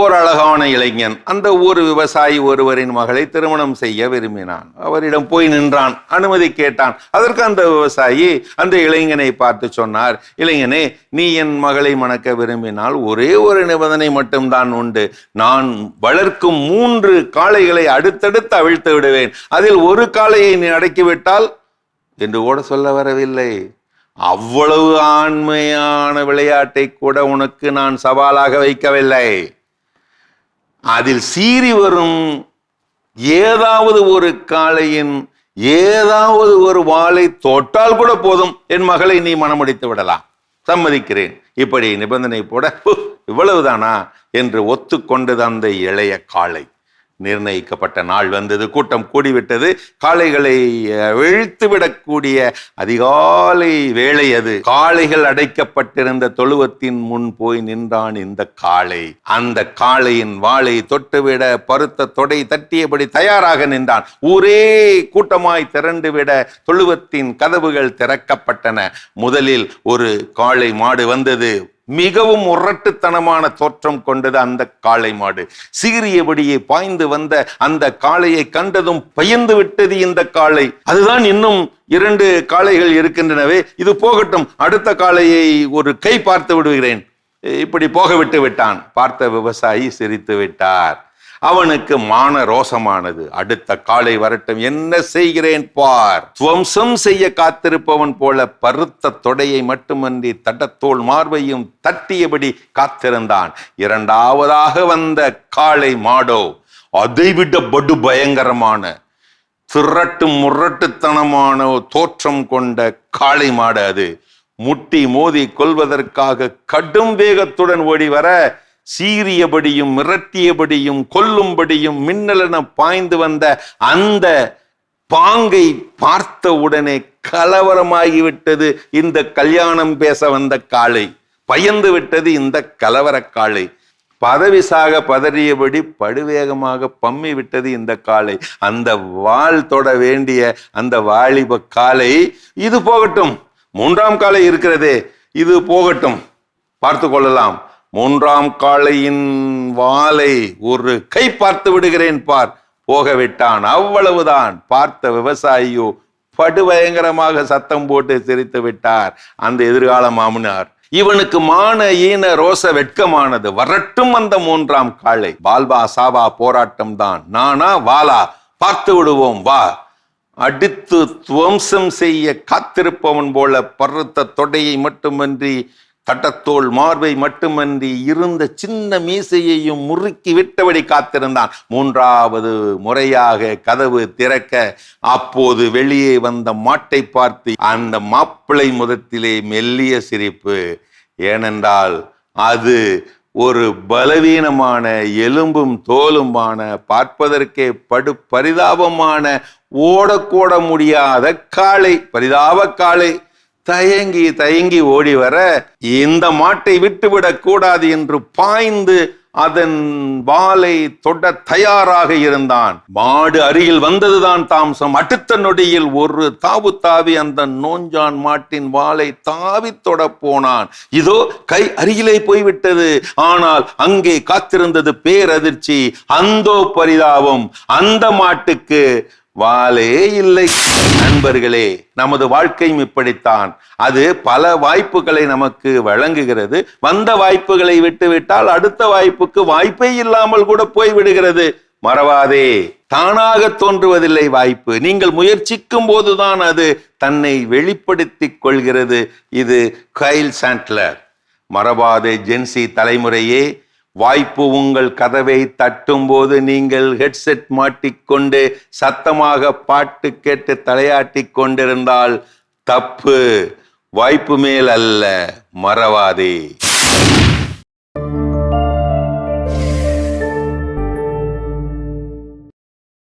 ஓர் அழகான இளைஞன் அந்த ஊர் விவசாயி ஒருவரின் மகளை திருமணம் செய்ய விரும்பினான். அவரிடம் போய் நின்றான், அனுமதி கேட்டான். அதற்கு அந்த விவசாயி அந்த இளைஞனை பார்த்து சொன்னார், இளைஞனே, நீ என் மகளை மணக்க விரும்பினால் ஒரே ஒரு நிபந்தனை மட்டும்தான் உண்டு. நான் வளர்க்கும் 3 காளைகளை அடுத்தடுத்து அவிழ்த்து விடுவேன். அதில் ஒரு காளையை நீ அடக்கிவிட்டால் என்று கூட சொல்ல வரவில்லை. அவ்வளவு ஆண்மையான விளையாட்டை கூட உனக்கு நான் சவாலாக வைக்கவில்லை. அதில் சீறி வரும் ஏதாவது ஒரு காளையின் ஏதாவது ஒரு வாளை தொட்டால் கூட போதும், என் மகளை நீ மணமுடித்து விடலாம், சம்மதிக்கிறேன். இப்படி நிபந்தனை போட இவ்வளவுதானா என்று ஒத்துக்கொண்டது அந்த இளைய காளை. நிர்ணயிக்கப்பட்ட நாள் வந்தது. கூட்டம் கூடிவிட்டது. காளைகளை வீழ்த்துவிடக்கூடிய அதிகாலை வேளை அது. காளைகள் அடைக்கப்பட்டிருந்த தொழுவத்தின் முன் போய் நின்றான் இந்த காளை. அந்த காளையின் வாளை தொட்டுவிட பருத்த தொடை தட்டியபடி தயாராக நின்றான். ஊரே கூட்டமாய் திரண்டுவிட தொழுவத்தின் கதவுகள் திறக்கப்பட்டன. முதலில் ஒரு காளை மாடு வந்தது. மிகவும் முரட்டுத்தனமான தோற்றம் கொண்டது அந்த காளை மாடு. சீறியபடியே பாய்ந்து வந்த அந்த காளையை கண்டதும் பயந்து விட்டது இந்த காளை. அதுதான் இன்னும் 2 காளைகள் இருக்கின்றனவே, இது போகட்டும், அடுத்த காளையை ஒரு கை பார்த்து விடுகிறேன். இப்படி போக விட்டு விட்டான். பார்த்த விவசாயி சிரித்து விட்டார். அவனுக்கு மான ரோசமானது. அடுத்த காளை வரட்டும், என்ன செய்கிறேன் பார். துவம்சம் செய்ய காத்திருப்பவன் போல பருத்த தொடையை மட்டுமன்றி தடத்தோள் மார்பையும் தட்டியபடி காத்திருந்தான். 2ஆவதாக வந்த காளை மாடோ அதைவிட படு பயங்கரமான முரட்டுத்தனமான தோற்றம் கொண்ட காளை மாடு அது. முட்டி மோதி கொல்வதற்காக கடும் வேகத்துடன் ஓடி வர சீறியபடியும் மிரட்டியபடியும் கொல்லும்படியும் மின்னலென பாய்ந்து வந்த அந்த பாங்கை பார்த்த உடனே கலவரமாகிவிட்டது இந்த கல்யாணம் பேச வந்த காளை. பயந்து விட்டது இந்த கலவர காளை. பதவிசாக பதறியபடி படுவேகமாக பம்மி விட்டது இந்த காளை. அந்த வாள் தொட வேண்டிய அந்த வாலிப காளை, இது போகட்டும், 3ஆம் காளை இருக்கிறதே, இது போகட்டும், பார்த்து கொள்ளலாம், 3ஆம் காளையின் வாளை ஒரு கை பார்த்து விடுகிறேன் பார். போகவிட்டான். அவ்வளவுதான். பார்த்த விவசாயியோ படுபயங்கரமாக சத்தம் போட்டு சிரித்து விட்டார். அந்த எதிர்கால மாமனார். இவனுக்கு மான ஈன ரோச வெட்கமானது. வரட்டும் அந்த 3ஆம் காளை. பால்பா சாவா போராட்டம் தான். நானா வாலா, பார்த்து விடுவோம் வா. அடித்து துவம்சம் செய்ய காத்திருப்பவன் போல பருத்த தொடையை மட்டுமன்றி தட்டத்தோள் மார்பை மட்டுமன்றி இருந்த சின்ன மீசையையும் முறுக்கி விட்டபடி காத்திருந்தான். 3ஆவது முறையாக கதவு திறக்க அப்போது வெளியே வந்த மாட்டை பார்த்து அந்த மாப்பிள்ளை முகத்திலே மெல்லிய சிரிப்பு. ஏனென்றால் அது ஒரு பலவீனமான எலும்பும் தோலுமான, பார்ப்பதற்கே படு பரிதாபமான, ஓடக்கூட முடியாத காளை, பரிதாப காளை. தயங்கி ஓடி வர இந்த மாட்டை விட்டுவிடக் கூடாது என்று பாய்ந்து அதன் வாளை தொட தயாராக இருந்தான். மாடு அருகில் வந்ததுதான் தாமசம். அடுத்த நொடியில் ஒரு தாவு தாவி அந்த நோஞ்சான் மாட்டின் வாளை தாவி தொட போனான். இதோ கை அருகிலே போய்விட்டது. ஆனால் அங்கே காத்திருந்தது பேரதிர்ச்சி. அந்தோ பரிதாபம், அந்த மாட்டுக்கு வாளே இல்லை. நண்பர்களே, நமது வாழ்க்கையும் இப்படித்தான். அது பல வாய்ப்புகளை நமக்கு வழங்குகிறது. வந்த வாய்ப்புகளை விட்டுவிட்டால் அடுத்த வாய்ப்புக்கு வாய்ப்பே இல்லாமல் கூட போய்விடுகிறது. மறவாதே, தானாக தோன்றுவதில்லை வாய்ப்பு. நீங்கள் முயற்சிக்கும் போதுதான் அது தன்னை வெளிப்படுத்திக் கொள்கிறது. இது கைல் சாண்ட்லர். மறவாதே ஜென்சி தலைமுறையே, வாய்ப்பு உங்கள் கதவை தட்டும் போது நீங்கள் ஹெட்செட் மாட்டிக்கொண்டு சத்தமாக பாட்டு கேட்டு தலையாட்டி கொண்டிருந்தால் தப்பு. வாய்ப்பு மேல் அல்ல, மறவாதே.